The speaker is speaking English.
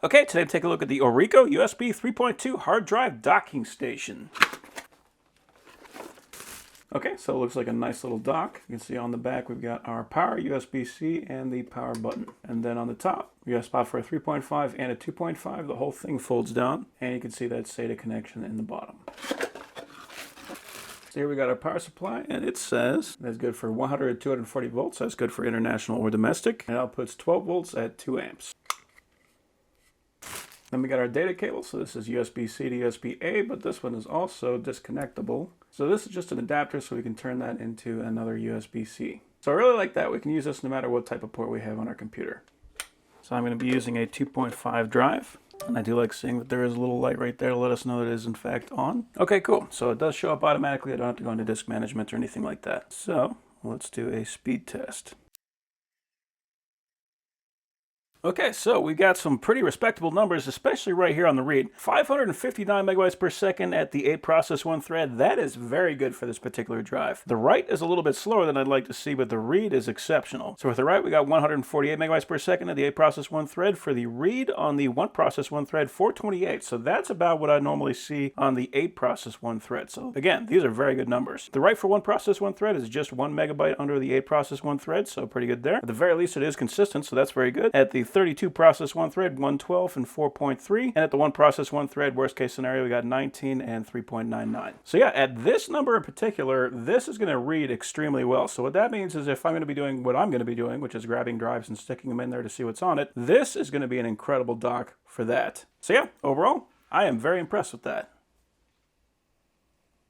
Okay, today take a look at the ORICO USB 3.2 hard drive docking station. Okay, so it looks like a nice little dock. You can see on the back we've got our power, USB-C, and the power button. And then on the top, we got a spot for a 3.5 and a 2.5. The whole thing folds down, and you can see that SATA connection in the bottom. So here we got our power supply, and it says that's good for 100 to 240 volts. That's good for international or domestic. And it outputs 12 volts at 2 amps. Then we got our data cable, so this is USB-C to USB-A, but this one is also disconnectable. So this is just an adapter, so we can turn that into another USB-C. So I really like that. We can use this no matter what type of port we have on our computer. So I'm going to be using a 2.5 drive, and I do like seeing that there is a little light right there to let us know that it is in fact on. Okay, cool. So it does show up automatically. I don't have to go into disk management or anything like that. So let's do a speed test. Okay, so we got some pretty respectable numbers, especially right here on the read. 559 megabytes per second at the 8 process 1 thread. That is very good for this particular drive. The write is a little bit slower than I'd like to see, but the read is exceptional. So with the write, we got 148 megabytes per second at the 8 process 1 thread. For the read on the 1 process 1 thread, 428. So that's about what I normally see on the 8 process 1 thread. So again, these are very good numbers. The write for 1 process 1 thread is just 1 megabyte under the 8 process 1 thread, so pretty good there. At the very least, it is consistent, so that's very good. At the 32 process 1 thread, 112 and 4.3, and at the 1 process 1 thread, worst case scenario, we got 19 and 3.99. So yeah, at this number in particular, this is going to read extremely well. So what that means is if I'm going to be doing what I'm going to be doing, which is grabbing drives and sticking them in there to see what's on it, this is going to be an incredible dock for that. So yeah, overall, I am very impressed with that.